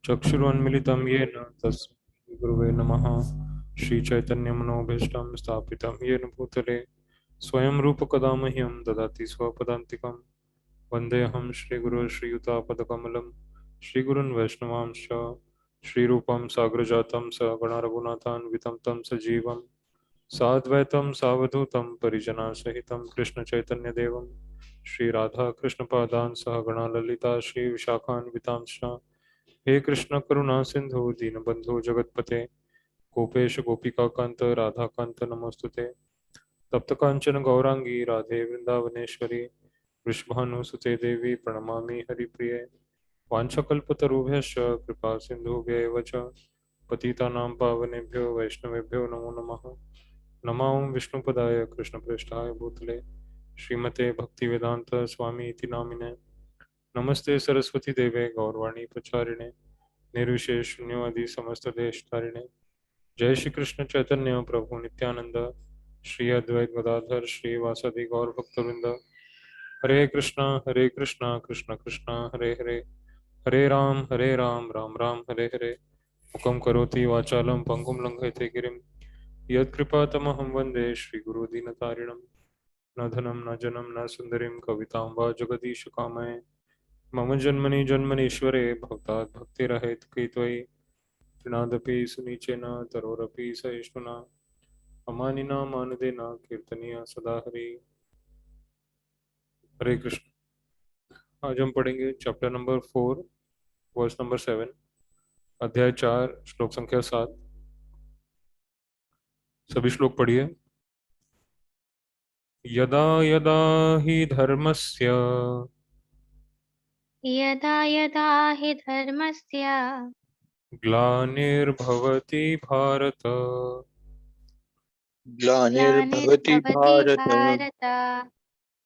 चक्षुरुन्मिलितं येन तस्मै गुरुवे नमः। श्रीचैतन्यमनोभीष्टं स्थापितं येन भूतले स्वयं रूपकदा मह्यं ददाति स्वपदान्तिकं। वन्देऽहं श्रीगुरो श्रीयुतापदकमलं श्रीगुरून् वैष्णवांश्च श्रीरूपं साग्रजातं सगणरघुनाथान्वितं तं सजीवं साद्वैतं सावधूतं परिजनसहितं कृष्णचैतन्यदेवं श्रीराधाकृष्णपादान् सह गणा ललिता श्रीविशाखान्वितांश्च। हे कृष्ण करुणा सिंधु दीनबंधु जगतपते गोपेश गोपिकाकांत राधाकांत नमोस्तुते। तप्त कांचन गौरांगी राधे वृंदावनेश्वरी वृषभानुसुते देवी प्रणमामि हरिप्रिये। वाञ्छकल्पतरुभ्यश्च कृपा सिन्धुभ्यैव च पतितानां पावनेभ्यो वैष्णवेभ्यो नमो नमः। नमो विष्णुपदाय कृष्णप्रेष्ठाय भूतले श्रीमते भक्तिवेदांत स्वामी इति नामिने। नमस्ते सरस्वती देवे गौरवाणी प्रचारिणे निर्विशेष शून्यवादी समस्त देश तारिणे। जय श्री कृष्ण चैतन्य प्रभु नित्यानंद श्री अद्वैत गदाधर श्री वासदि गौर भक्तवृंद। हरे कृष्णा कृष्ण कृष्ण हरे हरे हरे राम राम राम हरे हरे। मुखं करोति वाचालं पंगुं लंघयते गिरिं यत्कृपातमहं वन्दे श्रीगुरुदीनतारिणं। न धनं न जनं न सुन्दरीं कवितां वा जगदीशकामये। मम जन्मनि जन्मनीश्वरे भवतात् भक्तिरहेतुकी त्वयि तृणादपि सुनीचेन तरोरपि सहिष्णुना अमानिना मानदेना कीर्तनीय सदा हरि। हरे कृष्ण। आज हम पढ़ेंगे चैप्टर नंबर 4 वर्स नंबर 7 अध्याय 4 श्लोक संख्या 7। सभी श्लोक पढ़िए। यदा यदा हि धर्मस्य यदा यदा हि धर्मस्य ग्लानिर्भवति भारत ग्लानिर्भवति ग्लानिर्भवति भारत भारत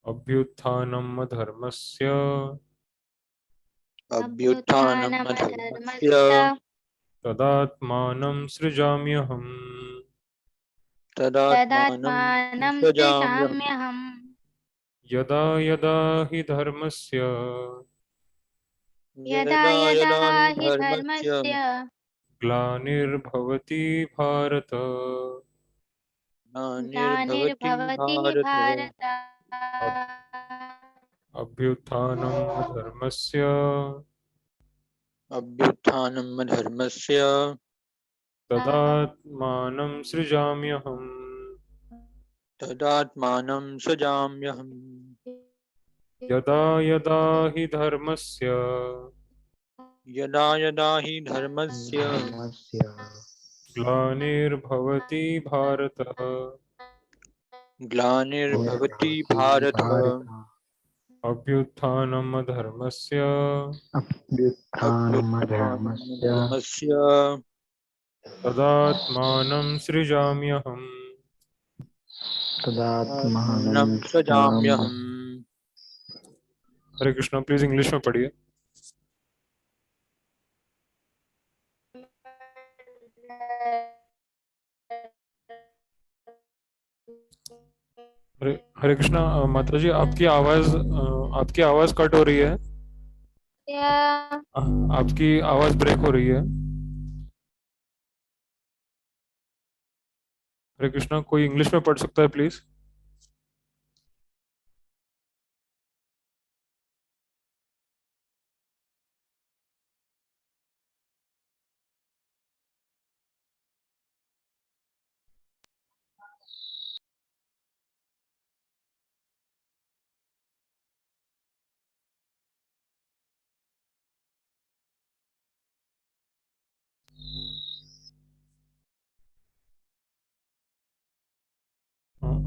अभ्युत्थानम् अधर्मस्य अभ्युत्थानमधर्मस्य अभ्युत्थानमधर्मस्य तदात्मानं सृजाम्यहम्। तदात्मानं तदात्मानं सृजाम्यहम्। सृजाम्यहम्। यदा यदा हि धर्मस्य यदा यदा यदा यदा हि हि धर्मस्य धर्मस्य ग्लानिर्भवति भारत ग्लानिर्भवति ग्लानिर्भवति भारत भारत अब अभ्युत्थानम् अधर्मस्य अभ्युत्थानमधर्मस्य तदात्मानं सृजाम्यहम्। तदात्मानं सृजाम्यहम्। यदा यदा हि धर्मस्य यदा यदा हि धर्मस्य ग्लानिर्भवति भारत ग्लानिर्भवति भारत अभ्युत्थानम् अधर्मस्य अभ्युत्थानमधर्मस्य तदात्मानं सृजाम्यहम्। तदात्मानं सृजाम्यहम्। हरे कृष्णा। प्लीज इंग्लिश में पढ़िए। हरे हरे कृष्णा। माता जी आपकी आवाज कट हो रही है। आपकी आवाज ब्रेक हो रही है। हरे कृष्णा। कोई इंग्लिश में पढ़ सकता है प्लीज।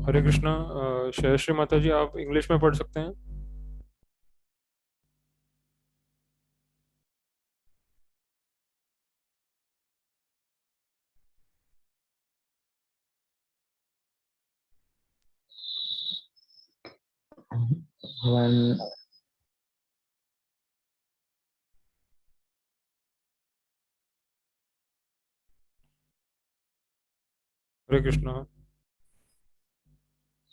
हरे कृष्णा। श्रेयश्री माता जी आप इंग्लिश में पढ़ सकते हैं। When Hare Krishna.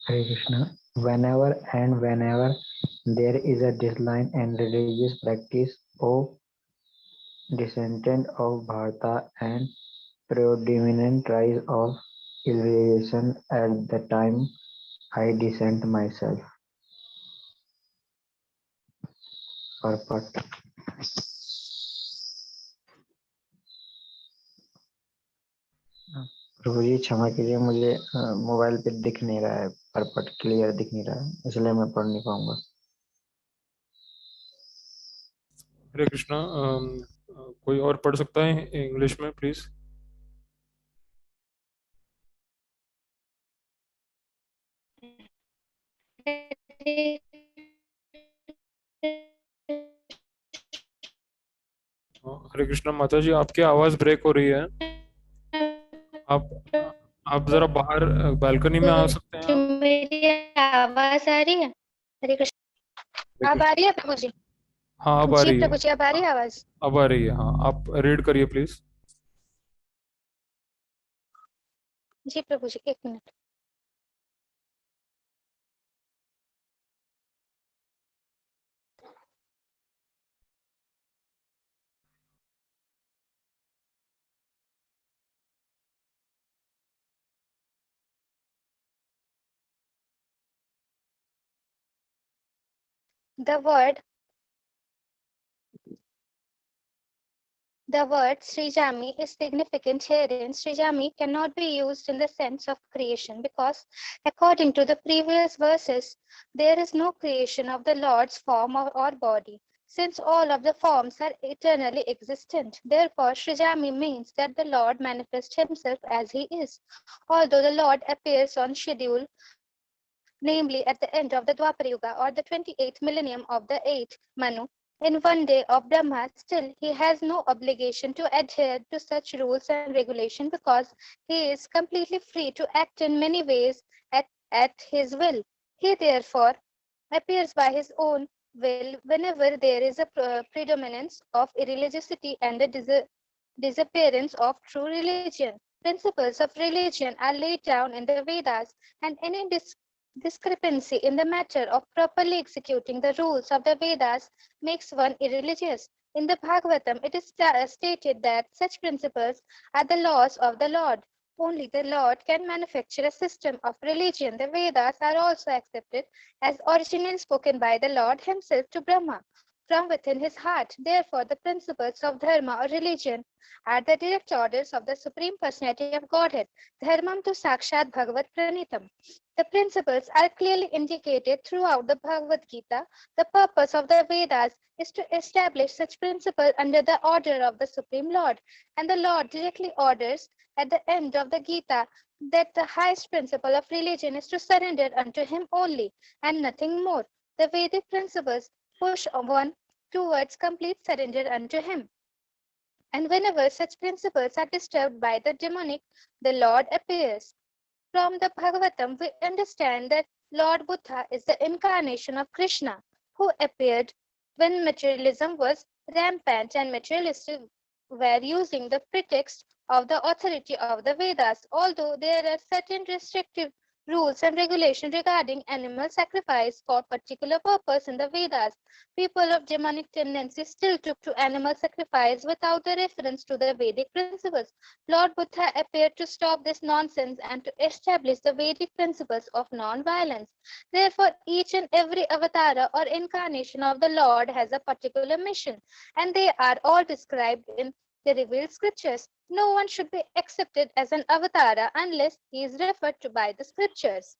Hare Krishna, whenever there is a decline in religious practice, or descendant of Bharata and predominant rise of civilization at the time I descent myself. Purport. प्रभु जी क्षमा कीजिए मुझे मोबाइल पे दिख नहीं रहा है परपट क्लियर दिख नहीं रहा है इसलिए मैं पढ़ नहीं पाऊंगा हरे कृष्णा। कोई और पढ़ सकता है इंग्लिश में प्लीज? हरे कृष्णा माता जी, आपकी आवाज ब्रेक हो रही है। आप आप जरा बाहर बालकनी में आ सकते हैं जो आप? मेरी आवाज आ रही है? हरे कृष्ण। अब आ रही है प्रभु जी? हाँ, अब आ जी रही है। प्रभु जी, अब आ रही है आवाज? अब आ रही है, हाँ। आप रीड करिए प्लीज। जी प्रभु जी, एक minute. The word Srijami is significant herein. Srijami cannot be used in the sense of creation because, according to the previous verses, there is no creation of the Lord's form or body, since all of the forms are eternally existent. Therefore, Srijami means that the Lord manifests himself as he is. Although the Lord appears on schedule, namely at the end of the Dwapara Yuga or the 28th millennium of the 8th Manu, in one day of Brahma, still he has no obligation to adhere to such rules and regulations because he is completely free to act in many ways at his will. He therefore appears by his own will whenever there is a predominance of irreligiosity and a disappearance of true religion. Principles of religion are laid down in the Vedas, and any discrepancy in the matter of properly executing the rules of the Vedas makes one irreligious. In the Bhagavatam, it is stated that such principles are the laws of the Lord. Only the Lord can manufacture a system of religion. The Vedas are also accepted as originally spoken by the Lord himself to Brahma from within his heart. Therefore, the principles of dharma or religion are the direct orders of the Supreme Personality of Godhead. Dharmam tu sakshat bhagavat pranitam. The principles are clearly indicated throughout the Bhagavad Gita. The purpose of the Vedas is to establish such principles under the order of the Supreme Lord. And the Lord directly orders at the end of the Gita that the highest principle of religion is to surrender unto him only and nothing more. The Vedic principles push one towards complete surrender unto him. And whenever such principles are disturbed by the demonic, the Lord appears. From the Bhagavatam, we understand that Lord Buddha is the incarnation of Krishna, who appeared when materialism was rampant and materialists were using the pretext of the authority of the Vedas. Although there are certain restrictive rules and regulations regarding animal sacrifice for particular purpose in the Vedas, people of demonic tendencies still took to animal sacrifice without the reference to the Vedic principles. Lord Buddha appeared to stop this nonsense and to establish the Vedic principles of non-violence. Therefore, each and every avatara or incarnation of the Lord has a particular mission, and they are all described in the revealed scriptures. No one should be accepted as an avatara unless he is referred to by the scriptures.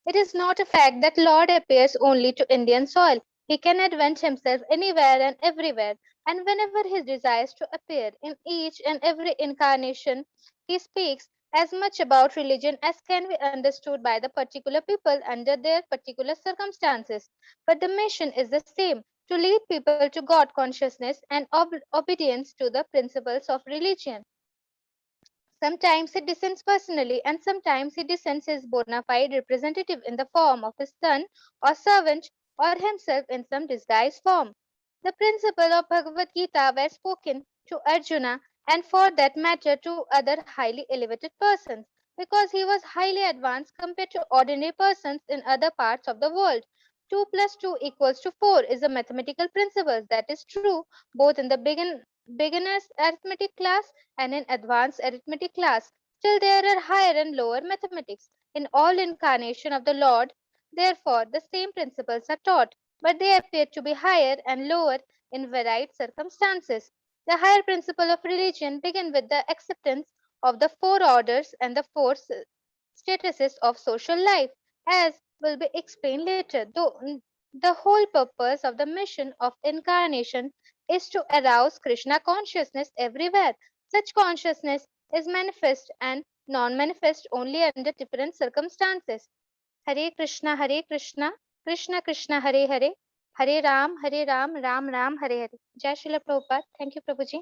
It is not a fact that Lord appears only to Indian soil. He can advent himself anywhere and everywhere, and whenever he desires to appear in each and every incarnation, he speaks as much about religion as can be understood by the particular people under their particular circumstances. But the mission is the same, to lead people to God consciousness and obedience to the principles of religion. Sometimes he dissents personally, and sometimes he dissents his bona fide representative in the form of his son or servant or himself in some disguised form. The principle of Bhagavad Gita were spoken to Arjuna and for that matter to other highly elevated persons because he was highly advanced compared to ordinary persons in other parts of the world. 2 plus 2 equals to 4 is a mathematical principle that is true both in the beginners arithmetic class and in advanced arithmetic class. Still there are higher and lower mathematics. In all incarnation of the Lord, therefore, the same principles are taught, but they appear to be higher and lower in varied circumstances. The higher principle of religion begin with the acceptance of the four orders and the four statuses of social life, as will be explained later. Though the whole purpose of the mission of incarnation is to arouse Krishna consciousness everywhere. Such consciousness is manifest and non-manifest only under different circumstances. Hare Krishna, Krishna Krishna Hare Hare, Hare Ram, Ram Ram Hare Hare. Jai Srila Prabhupada. Thank you, Prabhuji.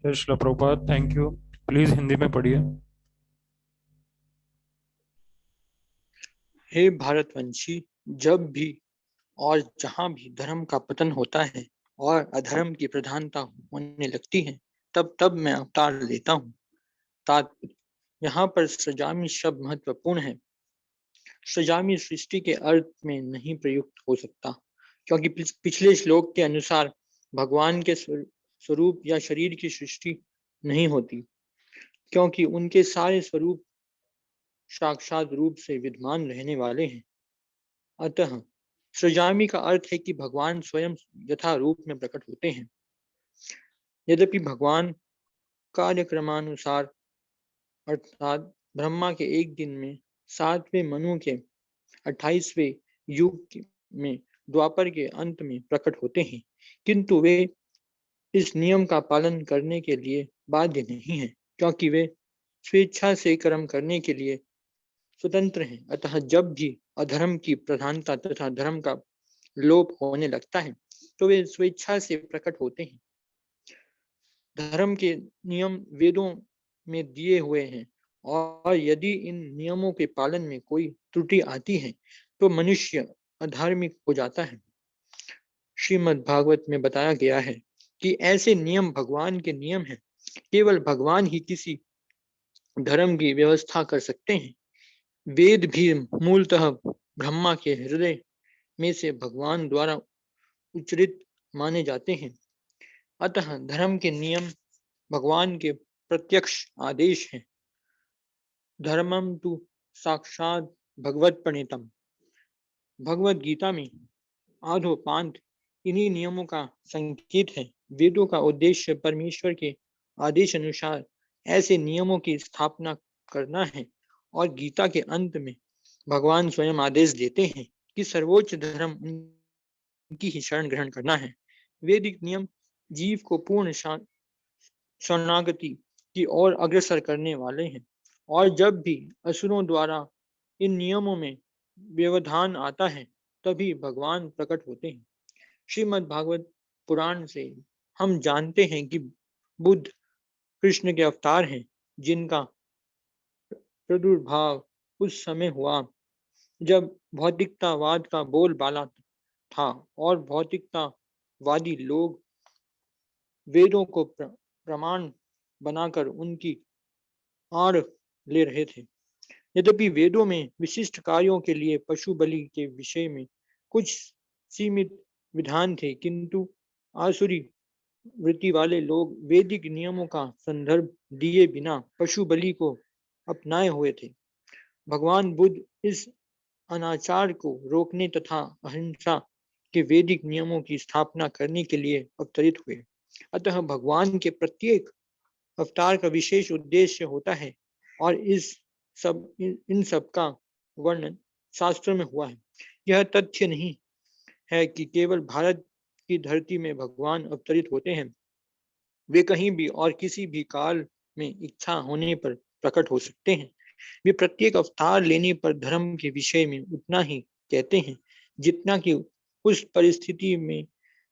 जय Srila Prabhupada, thank you. Please Hindi में पढ़िए। हे भारतवंशी, जब भी और जहाँ भी धर्म का पतन होता है और अधर्म की प्रधानता होने लगती है, तब तब मैं अवतार लेता हूँ। तात्पर्य: यहाँ पर सृजामी शब्द महत्वपूर्ण है। सृजामी सृष्टि के अर्थ में नहीं प्रयुक्त हो सकता, क्योंकि पिछले श्लोक के अनुसार भगवान के स्वरूप या शरीर की सृष्टि नहीं होती, क्योंकि उनके सारे स्वरूप साक्षात रूप से विद्यमान रहने वाले हैं। अतः सृजामी का अर्थ है कि भगवान स्वयं यथा रूप में प्रकट होते हैं। यद्यपि भगवान कार्यक्रमानुसार अर्थात ब्रह्मा के एक दिन में, 7वें मनु के 28वें युग में, द्वापर के अंत में प्रकट होते हैं, किंतु वे इस नियम का पालन करने के लिए बाध्य नहीं हैं, क्योंकि वे स्वेच्छा से कर्म करने के लिए स्वतंत्र हैं। अतः जब भी अधर्म की प्रधानता तथा धर्म का लोप होने लगता है, तो वे स्वेच्छा से प्रकट होते हैं। धर्म के नियम वेदों में दिए हुए हैं, और यदि इन नियमों के पालन में कोई त्रुटि आती है तो मनुष्य अधार्मिक हो जाता है। श्रीमद् भागवत में बताया गया है कि ऐसे नियम भगवान के नियम हैं। केवल भगवान ही किसी धर्म की व्यवस्था कर सकते हैं। वेद भी मूलतः ब्रह्मा के हृदय में से भगवान द्वारा उच्चरित माने जाते हैं। अतः धर्म के नियम भगवान के प्रत्यक्ष आदेश हैं। धर्मम तु साक्षात भगवत प्रणीतम। भगवत गीता में आधोपांत इन्हीं नियमों का संकेत है। वेदों का उद्देश्य परमेश्वर के आदेश अनुसार ऐसे नियमों की स्थापना करना है, और गीता के अंत में भगवान स्वयं आदेश देते हैं कि सर्वोच्च धर्म उनकी ही शरण ग्रहण करना है। वैदिक नियम जीव को पूर्ण शरणागति की ओर अग्रसर करने वाले हैं, और जब भी असुरों द्वारा इन नियमों में व्यवधान आता है, तभी भगवान प्रकट होते हैं। श्रीमद् भागवत पुराण से हम जानते हैं कि बुद्ध कृष्ण के अवतार हैं, जिनका प्रादुर्भाव उस समय हुआ जब भौतिकतावाद का बोलबाला था और भौतिकतावादी लोग वेदों को प्रमाण बनाकर उनकी आड़ ले रहे थे। यद्यपि वेदों में विशिष्ट कार्यों के लिए पशु बलि के विषय में कुछ सीमित विधान थे, किंतु आसुरी वृत्ति वाले लोग वैदिक नियमों का संदर्भ दिए बिना पशु बलि को अपनाए हुए थे। भगवान बुद्ध इस अनाचार को रोकने तथा अहिंसा के वैदिक नियमों की स्थापना करने के लिए अवतरित हुए। अतः भगवान के प्रत्येक अवतार का विशेष उद्देश्य होता है, और इन सब का वर्णन शास्त्र में हुआ है। यह तथ्य नहीं है कि केवल भारत की धरती में भगवान अवतरित होते हैं। वे कहीं भी और किसी भी काल में इच्छा होने पर प्रकट हो सकते हैं। वे प्रत्येक अवतार लेने पर धर्म के विषय में उतना ही कहते हैं जितना कि उस परिस्थिति में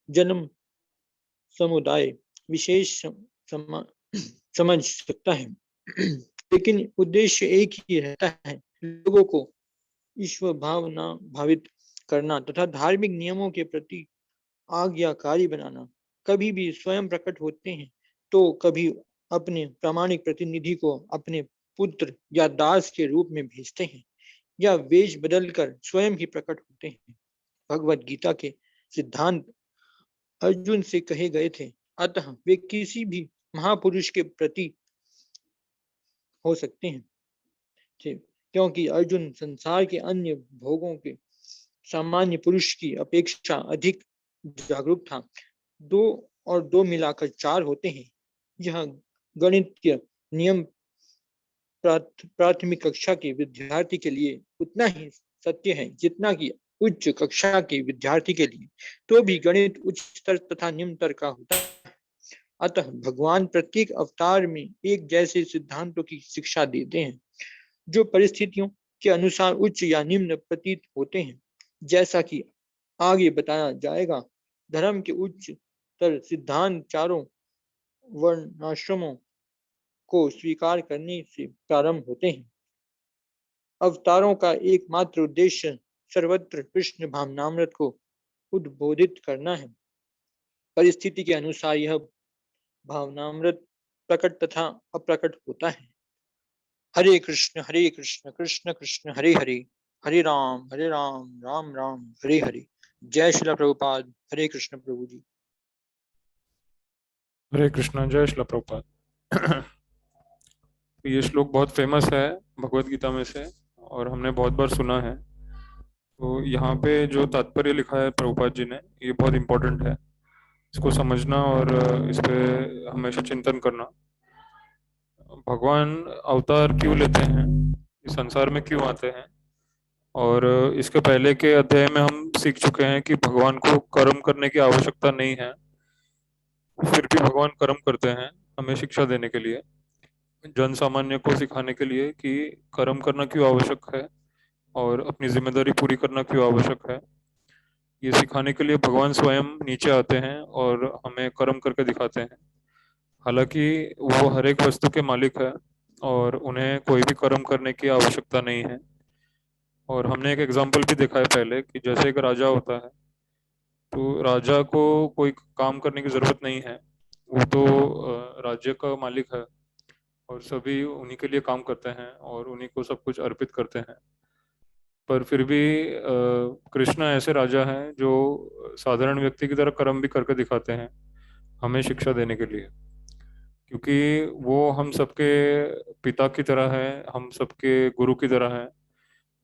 जन्म समुदाय विशेष समझ सकता है। लेकिन उद्देश्य एक ही रहता है, लोगों को ईश्वर भावना भावित करना तथा धार्मिक नियमों के प्रति आज्ञाकारी बनाना। कभी भी स्वयं प्रकट होते हैं तो कभी अपने प्रामाणिक प्रतिनिधि को अपने पुत्र या दास के रूप में भेजते हैं, या वेश बदलकर स्वयं ही प्रकट होते हैं। भगवत गीता के सिद्धांत अर्जुन से कहे गए थे। अतः वे किसी भी महापुरुष के प्रति हो सकते हैं थे, क्योंकि अर्जुन संसार के अन्य भोगों के सामान्य पुरुष की अपेक्षा अधिक जागरूक था। 2 और 2 मिलाकर 4 होते हैं। यह गणितीय नियम प्राथमिक कक्षा के विद्यार्थी के लिए उतना ही सत्य है जितना कि उच्च कक्षा के विद्यार्थी के लिए। तो भी गणित उच्च स्तर तथा निम्न स्तर का होता है। अतः भगवान प्रत्येक अवतार में एक जैसे सिद्धांतों की शिक्षा देते हैं जो परिस्थितियों के अनुसार उच्च या निम्न प्रतीत होते हैं। जैसा कि आगे बताया जाएगा, धर्म के उच्चतर सिद्धांत चारों वर्णाश्रमों को स्वीकार करने से प्रारंभ होते हैं। अवतारों का एकमात्र उद्देश्य सर्वत्र कृष्ण भावनामृत को उद्बोधित करना है। परिस्थिति के अनुसार यह भावनामृत प्रकट तथा अप्रकट होता है। हरे कृष्ण कृष्ण कृष्ण हरे हरे, हरे राम राम राम हरे हरे। जय श्रील प्रभुपाद। हरे कृष्ण प्रभु जी। हरे कृष्ण। जय श्रील प्रभुपाद। ये श्लोक बहुत फेमस है भगवत गीता में से और हमने बहुत बार सुना है। तो यहाँ पे जो तात्पर्य लिखा है प्रभुपाद जी ने, ये बहुत इम्पोर्टेंट है। इसको समझना और इस पे हमेशा चिंतन करना। भगवान अवतार क्यों लेते हैं, इस संसार में क्यों आते हैं, और इसके पहले के अध्याय में हम सीख चुके हैं कि भगवान को कर्म करने की आवश्यकता नहीं है, फिर भी भगवान कर्म करते हैं हमें शिक्षा देने के लिए, जन सामान्य को सिखाने के लिए कि कर्म करना क्यों आवश्यक है और अपनी जिम्मेदारी पूरी करना क्यों आवश्यक है। ये सिखाने के लिए भगवान स्वयं नीचे आते हैं और हमें कर्म करके दिखाते हैं। हालांकि वो हर एक वस्तु के मालिक है और उन्हें कोई भी कर्म करने की आवश्यकता नहीं है। और हमने एक एग्जाम्पल भी देखा है पहले कि जैसे एक राजा होता है, तो राजा को कोई काम करने की जरूरत नहीं है। वो तो राज्य का मालिक है और सभी उन्हीं के लिए काम करते हैं और उन्हीं को सब कुछ अर्पित करते हैं। पर फिर भी कृष्ण ऐसे राजा हैं जो साधारण व्यक्ति की तरह कर्म भी करके दिखाते हैं हमें शिक्षा देने के लिए, क्योंकि वो हम सबके पिता की तरह है, हम सबके गुरु की तरह है।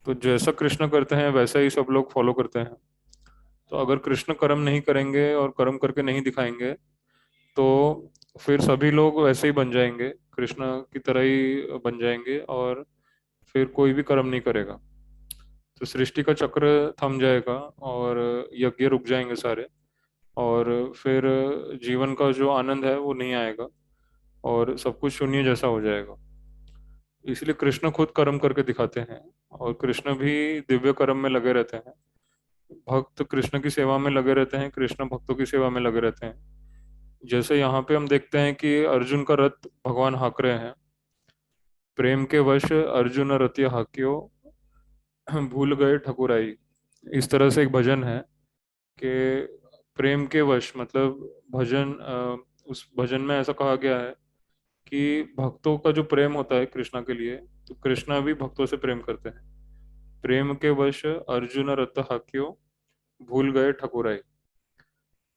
तो जैसा कृष्ण करते हैं वैसा ही सब लोग फॉलो करते हैं। तो अगर कृष्ण कर्म नहीं करेंगे और कर्म करके नहीं दिखाएंगे तो फिर सभी लोग वैसे ही बन जाएंगे, कृष्ण की तरह ही बन जाएंगे और फिर कोई भी कर्म नहीं करेगा। तो सृष्टि का चक्र थम जाएगा और यज्ञ रुक जाएंगे सारे, और फिर जीवन का जो आनंद है वो नहीं आएगा और सब कुछ शून्य जैसा हो जाएगा। इसलिए कृष्ण खुद कर्म करके दिखाते हैं और कृष्ण भी दिव्य कर्म में लगे रहते हैं। भक्त कृष्ण की सेवा में लगे रहते हैं, कृष्ण भक्तों की सेवा में लगे रहते हैं। जैसे यहाँ पे हम देखते हैं कि अर्जुन का रथ भगवान हाँक रहे हैं। प्रेम के वश अर्जुन रतिया हाकियो, भूल गए ठकुराई। इस तरह से एक भजन है कि प्रेम के वश मतलब भजन, उस भजन में ऐसा कहा गया है कि भक्तों का जो प्रेम होता है कृष्णा के लिए, तो कृष्णा भी भक्तों से प्रेम करते हैं। प्रेम के वश अर्जुन रत हाकियो, भूल गए ठकुराई।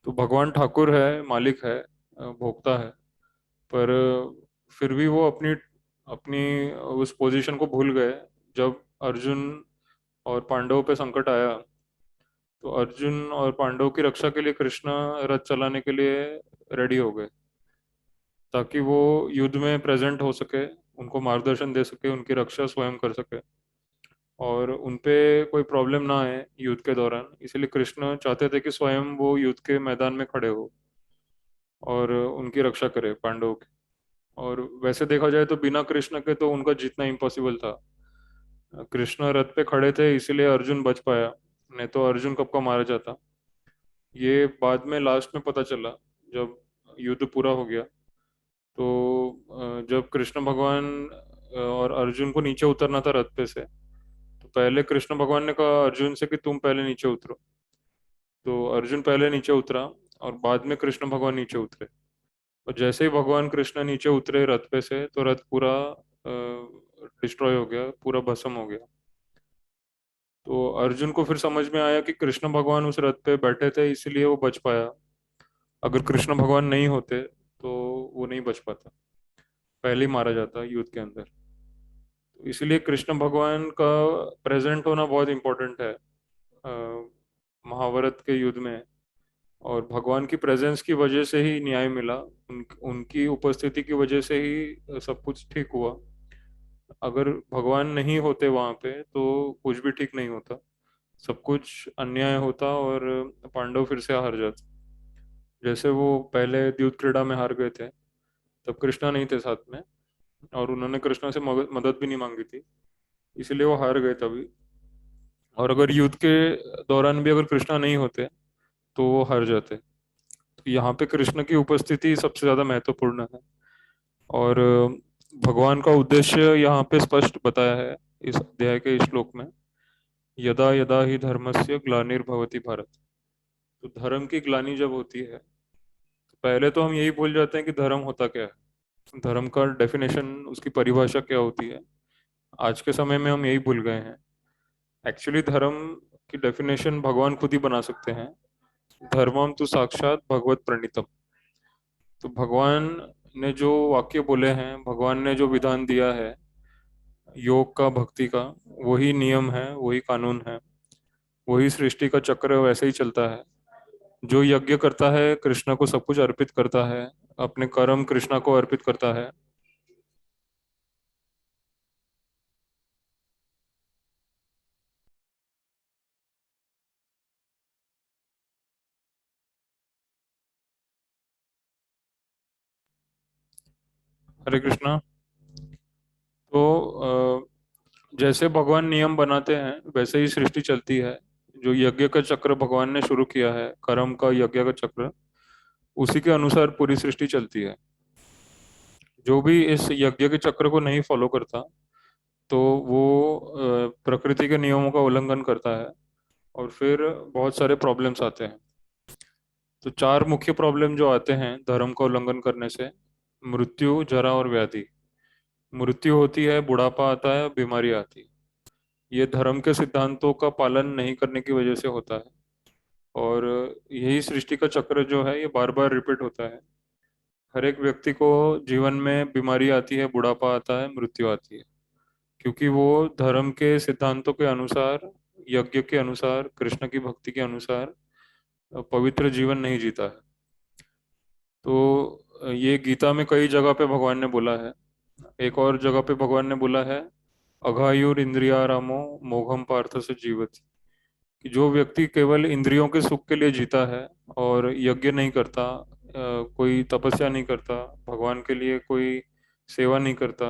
तो भगवान ठाकुर है, मालिक है, भोक्ता है, पर फिर भी वो अपनी अपनी उस पोजीशन को भूल गए। जब अर्जुन और पांडवों पे संकट आया तो अर्जुन और पांडवों की रक्षा के लिए कृष्ण रथ चलाने के लिए रेडी हो गए, ताकि वो युद्ध में प्रेजेंट हो सके, उनको मार्गदर्शन दे सके, उनकी रक्षा स्वयं कर सके और उनपे कोई प्रॉब्लम ना आए युद्ध के दौरान। इसलिए कृष्ण चाहते थे कि स्वयं वो युद्ध के मैदान में खड़े हो और उनकी रक्षा करे पांडवों की। और वैसे देखा जाए तो बिना कृष्ण के तो उनका जीतना इम्पॉसिबल था। कृष्ण रथ पे खड़े थे इसलिए अर्जुन बच पाया, नहीं तो अर्जुन कब का मारा जाता। ये बाद में लास्ट में पता चला जब युद्ध पूरा हो गया। तो जब कृष्ण भगवान और अर्जुन को नीचे उतरना था रथ पे से, तो पहले कृष्ण भगवान ने कहा अर्जुन से कि तुम पहले नीचे उतरो। तो अर्जुन पहले नीचे उतरा और बाद में कृष्ण भगवान नीचे उतरे। और जैसे ही भगवान कृष्ण नीचे उतरे रथ पे से, तो रथ पूरा डिस्ट्रॉय हो गया, पूरा भस्म हो गया। तो अर्जुन को फिर समझ में आया कि कृष्ण भगवान उस रथ पे बैठे थे, इसलिए वो बच पाया। अगर कृष्ण भगवान नहीं होते तो वो नहीं बच पाता, पहले ही मारा जाता युद्ध के अंदर। तो इसलिए कृष्ण भगवान का प्रेजेंट होना बहुत इंपॉर्टेंट है महाभारत के युद्ध में। और भगवान की प्रेजेंस की वजह से ही न्याय मिला, उनकी उपस्थिति की वजह से ही सब कुछ ठीक हुआ। अगर भगवान नहीं होते वहां पे तो कुछ भी ठीक नहीं होता, सब कुछ अन्याय होता और पांडव फिर से हार जाते। जैसे वो पहले युद्ध क्रीड़ा में हार गए थे, तब कृष्णा नहीं थे साथ में, और उन्होंने कृष्णा से मदद भी नहीं मांगी थी, इसलिए वो हार गए तभी। और अगर युद्ध के दौरान भी अगर कृष्णा नहीं होते तो वो हार जाते। तो यहाँ पे कृष्ण की उपस्थिति सबसे ज्यादा महत्वपूर्ण है। और भगवान का उद्देश्य यहाँ पे स्पष्ट बताया है इस अध्याय के इस श्लोक में। यदा यदा ही धर्मस्य ग्लानिर्भवति भारत। तो धर्म की ग्लानि जब होती है, तो पहले तो हम यही भूल जाते हैं कि धर्म होता क्या है, धर्म का डेफिनेशन, उसकी परिभाषा क्या होती है। आज के समय में हम यही भूल गए हैं। एक्चुअली धर्म की डेफिनेशन भगवान खुद ही बना सकते हैं। धर्मम तो साक्षात भगवत प्रणीतम। तो भगवान ने जो वाक्य बोले हैं, भगवान ने जो विधान दिया है योग का, भक्ति का, वही नियम है, वही कानून है, वही सृष्टि का चक्र वैसे ही चलता है। जो यज्ञ करता है कृष्ण को सब कुछ अर्पित करता है, अपने कर्म कृष्ण को अर्पित करता है। हरे कृष्णा। तो जैसे भगवान नियम बनाते हैं वैसे ही सृष्टि चलती है। जो यज्ञ का चक्र भगवान ने शुरू किया है, कर्म का यज्ञ का चक्र, उसी के अनुसार पूरी सृष्टि चलती है। जो भी इस यज्ञ के चक्र को नहीं फॉलो करता तो वो प्रकृति के नियमों का उल्लंघन करता है, और फिर बहुत सारे प्रॉब्लम्स आते हैं। तो चार मुख्य प्रॉब्लम जो आते हैं धर्म का उल्लंघन करने से: मृत्यु, जरा और व्याधि। मृत्यु होती है, बुढ़ापा आता है, बीमारी आती है। ये धर्म के सिद्धांतों का पालन नहीं करने की वजह से होता है। और यही सृष्टि का चक्र जो है ये बार बार रिपीट होता है। हर एक व्यक्ति को जीवन में बीमारी आती है, बुढ़ापा आता है, मृत्यु आती है, क्योंकि वो धर्म के सिद्धांतों के अनुसार, यज्ञ के अनुसार, कृष्ण की भक्ति के अनुसार पवित्र जीवन नहीं जीता है। तो ये गीता में कई जगह पे भगवान ने बोला है। एक और जगह पे भगवान ने बोला है, अघायुर इंद्रियारामो मोघम पार्थ से जीवति। कि जो व्यक्ति केवल इंद्रियों के सुख के लिए जीता है और यज्ञ नहीं करता, कोई तपस्या नहीं करता, भगवान के लिए कोई सेवा नहीं करता,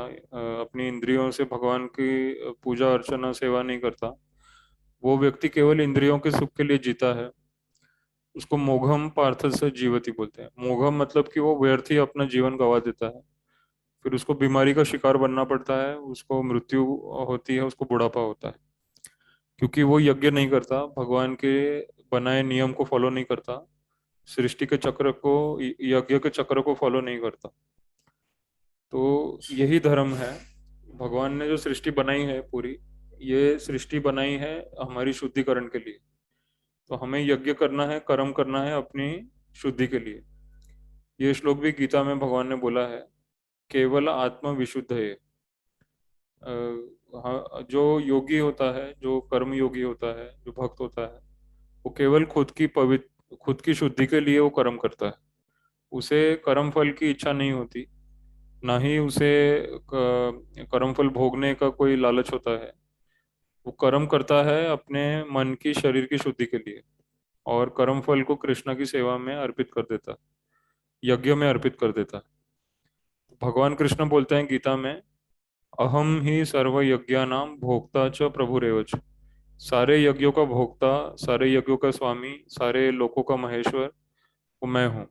अपनी इंद्रियों से भगवान की पूजा अर्चना सेवा नहीं करता, वो व्यक्ति केवल इंद्रियों के सुख के लिए जीता है, उसको मोघम पार्थ से जीवती बोलते हैं। मोघम मतलब कि वो व्यर्थ ही अपना जीवन गंवा देता है, फिर उसको बीमारी का शिकार बनना पड़ता है, उसको मृत्यु होती है, उसको बुढ़ापा होता है, क्योंकि वो यज्ञ नहीं करता, भगवान के बनाए नियम को फॉलो नहीं करता, सृष्टि के चक्र को, यज्ञ के चक्र को फॉलो नहीं करता। तो यही धर्म है। भगवान ने जो सृष्टि बनाई है पूरी, ये सृष्टि बनाई है हमारी शुद्धिकरण के लिए। तो हमें यज्ञ करना है, कर्म करना है अपनी शुद्धि के लिए। ये श्लोक भी गीता में भगवान ने बोला है, केवल आत्मा विशुद्ध है। हाँ, जो योगी होता है, जो कर्म योगी होता है, जो भक्त होता है, वो केवल खुद की शुद्धि के लिए वो कर्म करता है। उसे कर्म फल की इच्छा नहीं होती, ना ही उसे कर्म फल भोगने का कोई लालच होता है। वो कर्म करता है अपने मन की, शरीर की शुद्धि के लिए, और कर्म फल को कृष्ण की सेवा में अर्पित कर देता है, यज्ञ में अर्पित कर देता है। भगवान कृष्ण बोलते हैं गीता में, अहम ही सर्व यज्ञानाम भोक्ता च प्रभुरेव च। सारे यज्ञों का भोक्ता, सारे यज्ञों का स्वामी, सारे लोकों का महेश्वर वो मैं हूँ।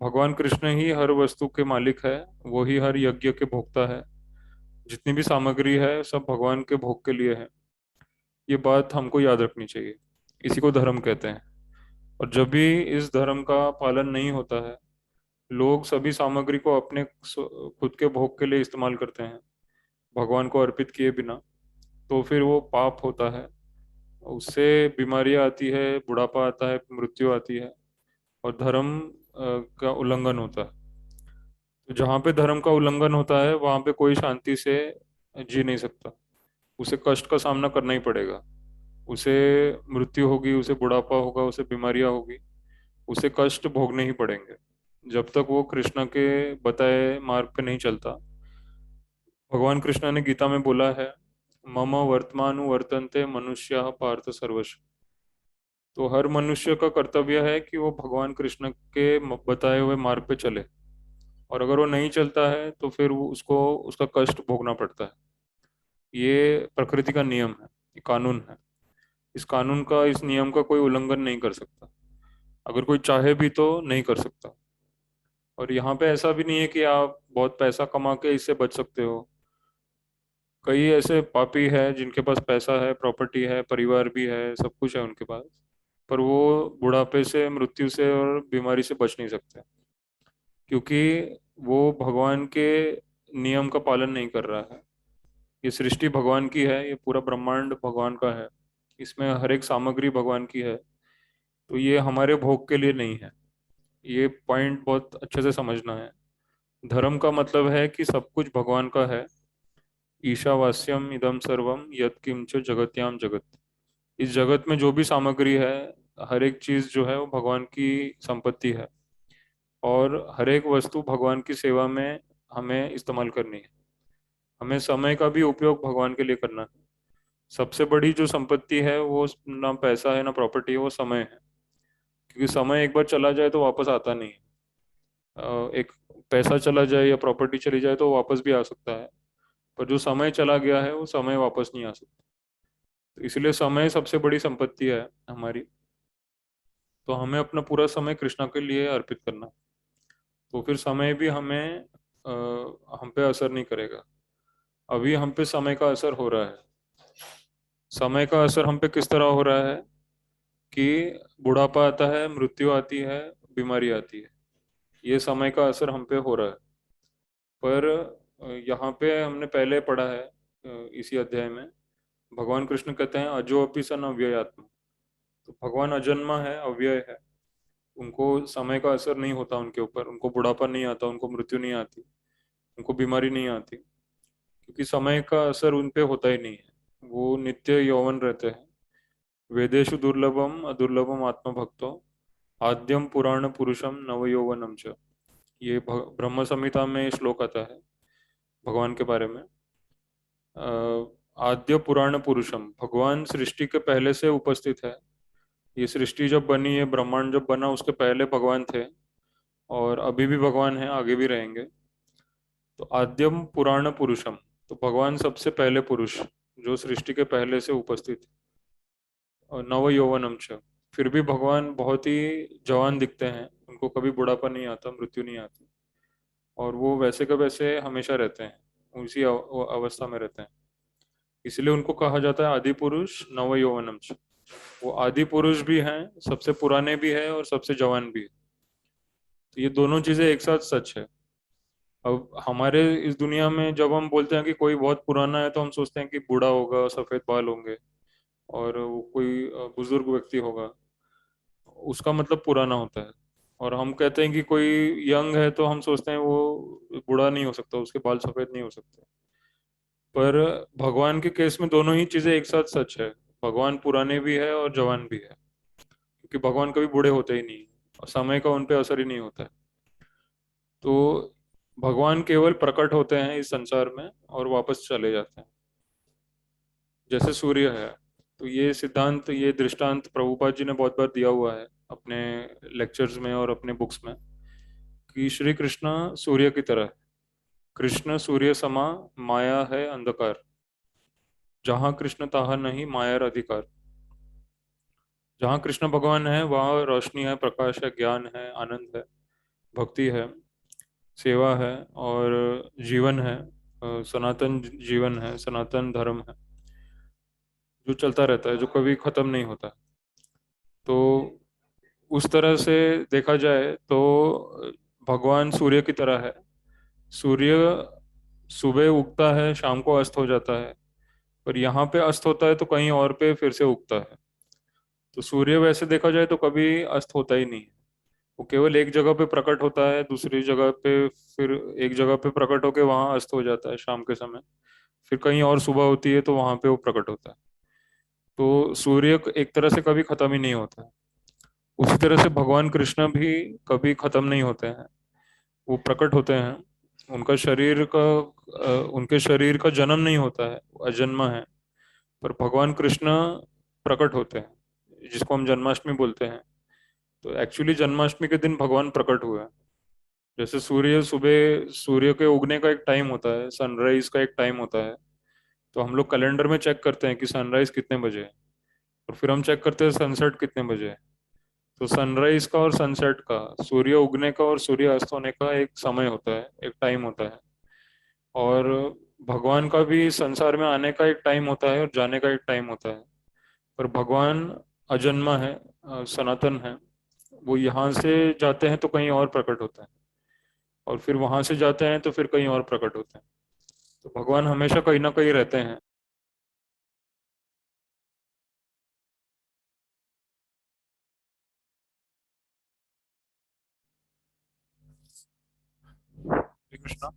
भगवान कृष्ण ही हर वस्तु के मालिक है, वो ही हर यज्ञ के भोक्ता है। जितनी भी सामग्री है सब भगवान के भोग के लिए है। ये बात हमको याद रखनी चाहिए। इसी को धर्म कहते हैं। और जब भी इस धर्म का पालन नहीं होता है, लोग सभी सामग्री को अपने खुद के भोग के लिए इस्तेमाल करते हैं, भगवान को अर्पित किए बिना, तो फिर वो पाप होता है, उससे बीमारियां आती है, बुढ़ापा आता है, मृत्यु आती है और धर्म का उल्लंघन होता है। तो जहाँ पे धर्म का उल्लंघन होता है वहाँ पे कोई शांति से जी नहीं सकता, उसे कष्ट का सामना करना ही पड़ेगा। उसे मृत्यु होगी, उसे बुढ़ापा होगा, उसे बीमारियां होगी, उसे कष्ट भोगने ही पड़ेंगे जब तक वो कृष्ण के बताए मार्ग पे नहीं चलता। भगवान कृष्ण ने गीता में बोला है, मम वर्तमानु वर्तन्ते मनुष्याः पार्थ सर्वश। तो हर मनुष्य का कर्तव्य है कि वो भगवान कृष्ण के बताए हुए मार्ग पे चले, और अगर वो नहीं चलता है तो फिर वो उसको उसका कष्ट भोगना पड़ता है। ये प्रकृति का नियम है, ये कानून है। इस कानून का, इस नियम का कोई उल्लंघन नहीं कर सकता, अगर कोई चाहे भी तो नहीं कर सकता। और यहाँ पे ऐसा भी नहीं है कि आप बहुत पैसा कमा के इससे बच सकते हो। कई ऐसे पापी है जिनके पास पैसा है, प्रॉपर्टी है, परिवार भी है, सब कुछ है उनके पास, पर वो बुढ़ापे से, मृत्यु से और बीमारी से बच नहीं सकते, क्योंकि वो भगवान के नियम का पालन नहीं कर रहा है। ये सृष्टि भगवान की है, ये पूरा ब्रह्मांड भगवान का है, इसमें हर एक सामग्री भगवान की है। तो ये हमारे भोग के लिए नहीं है। ये पॉइंट बहुत अच्छे से समझना है। धर्म का मतलब है कि सब कुछ भगवान का है। ईशावास्यम इदम सर्वम यत् किंच जगत्याम जगत। इस जगत में जो भी सामग्री है, हर एक चीज जो है वो भगवान की संपत्ति है, और हर एक वस्तु भगवान की सेवा में हमें इस्तेमाल करनी है। हमें समय का भी उपयोग भगवान के लिए करना है। सबसे बड़ी जो संपत्ति है वो ना पैसा है ना प्रॉपर्टी है, वो समय है। क्योंकि समय एक बार चला जाए तो वापस आता नहीं है। एक पैसा चला जाए या प्रॉपर्टी चली जाए तो वापस भी आ सकता है, पर जो समय चला गया है वो समय वापस नहीं आ सकता। तो इसलिए समय सबसे बड़ी संपत्ति है हमारी। तो हमें अपना पूरा समय कृष्णा के लिए अर्पित करना, तो फिर समय भी हम पे असर नहीं करेगा। अभी हम पे समय का असर हो रहा है। समय का असर हम पे किस तरह हो रहा है कि बुढ़ापा आता है, मृत्यु आती है, बीमारी आती है, ये समय का असर हम पे हो रहा है। पर यहाँ पे हमने पहले पढ़ा है, इसी अध्याय में भगवान कृष्ण कहते हैं अजो अपि सन अव्ययात्मा। तो भगवान अजन्मा है, अव्यय है, उनको समय का असर नहीं होता उनके ऊपर, उनको बुढ़ापा नहीं आता, उनको मृत्यु नहीं आती, उनको बीमारी नहीं आती, क्योंकि समय का असर उन पे होता ही नहीं है। वो नित्य यौवन रहते हैं। वेदेषु दुर्लभम अदुर्लभम आत्मभक्तो आद्यम पुराण पुरुषम नवयौवनम च। ये ब्रह्म संहिता में श्लोक आता है भगवान के बारे में। आद्य पुराण पुरुषम, भगवान सृष्टि के पहले से उपस्थित है। ये सृष्टि जब बनी है, ब्रह्मांड जब बना, उसके पहले भगवान थे, और अभी भी भगवान है, आगे भी रहेंगे। तो आद्यम पुराण पुरुषम, तो भगवान सबसे पहले पुरुष जो सृष्टि के पहले से उपस्थित है। और नव यौवनम च, फिर भी भगवान बहुत ही जवान दिखते हैं, उनको कभी बुढ़ापा नहीं आता, मृत्यु नहीं आती, और वो वैसे का वैसे हमेशा रहते हैं, उसी अवस्था में रहते हैं। इसलिए उनको कहा जाता है आदि पुरुष नव यौवनम च। वो आदि पुरुष भी हैं, सबसे पुराने भी हैं और सबसे जवान भी है। तो ये दोनों चीजें एक साथ सच है। अब हमारे इस दुनिया में जब हम बोलते हैं कि कोई बहुत पुराना है, तो हम सोचते हैं कि बूढ़ा होगा, सफेद बाल होंगे, और वो कोई बुजुर्ग व्यक्ति होगा, उसका मतलब पुराना होता है। और हम कहते हैं कि कोई यंग है, तो हम सोचते हैं वो बूढ़ा नहीं हो सकता, उसके बाल सफेद नहीं हो सकते। पर भगवान के केस में दोनों ही चीजें एक साथ सच है। भगवान पुराने भी है और जवान भी है, क्योंकि भगवान कभी बूढ़े होते ही नहीं, और समय का उन पे असर ही नहीं होता है। तो भगवान केवल प्रकट होते हैं इस संसार में और वापस चले जाते हैं, जैसे सूर्य है। तो ये सिद्धांत, ये दृष्टांत प्रभुपाद जी ने बहुत बार दिया हुआ है अपने लेक्चर्स में और अपने बुक्स में, कि श्री कृष्ण सूर्य की तरह है। कृष्ण सूर्य समा, माया है अंधकार, जहाँ कृष्ण तहाँ नहीं मायर अधिकार। जहाँ कृष्ण भगवान है वहाँ रोशनी है, प्रकाश है, ज्ञान है, आनंद है, भक्ति है, सेवा है, और जीवन है, सनातन जीवन है, सनातन धर्म है, जो चलता रहता है, जो कभी खत्म नहीं होता। तो उस तरह से देखा जाए तो भगवान सूर्य की तरह है। सूर्य सुबह उगता है, शाम को अस्त हो जाता है, पर यहाँ पे अस्त होता है तो कहीं और पे फिर से उगता है। तो सूर्य वैसे देखा जाए तो कभी अस्त होता ही नहीं है। वो केवल एक जगह पे प्रकट होता है, दूसरी जगह पे, फिर एक जगह पे प्रकट होके वहां अस्त हो जाता है शाम के समय। फिर कहीं और सुबह होती है तो वहां पे वो प्रकट होता है। तो सूर्य एक तरह से कभी खत्म ही नहीं होता है। उसी तरह से भगवान कृष्ण भी कभी खत्म नहीं होते हैं। वो प्रकट होते हैं। उनका शरीर का उनके शरीर का जन्म नहीं होता है, वो अजन्मा है। पर भगवान कृष्ण प्रकट होते हैं, जिसको हम जन्माष्टमी बोलते हैं। तो एक्चुअली जन्माष्टमी के दिन भगवान प्रकट हुए हैं। जैसे सूर्य सुबह, सूर्य के उगने का एक टाइम होता है, सनराइज का एक टाइम होता है। तो हम लोग कैलेंडर में चेक करते हैं कि सनराइज कितने बजे है, और फिर हम चेक करते हैं सनसेट कितने बजे है। तो सनराइज का और सनसेट का, सूर्य उगने का और सूर्य अस्त होने का एक समय होता है, एक टाइम होता है। और भगवान का भी संसार में आने का एक टाइम होता है और जाने का एक टाइम होता है। पर भगवान अजन्मा है, सनातन है। वो यहाँ से जाते हैं तो कहीं और प्रकट होते हैं, और फिर वहां से जाते हैं तो फिर कहीं और प्रकट होते हैं। तो भगवान हमेशा कहीं ना कहीं रहते हैं। हरे कृष्णा।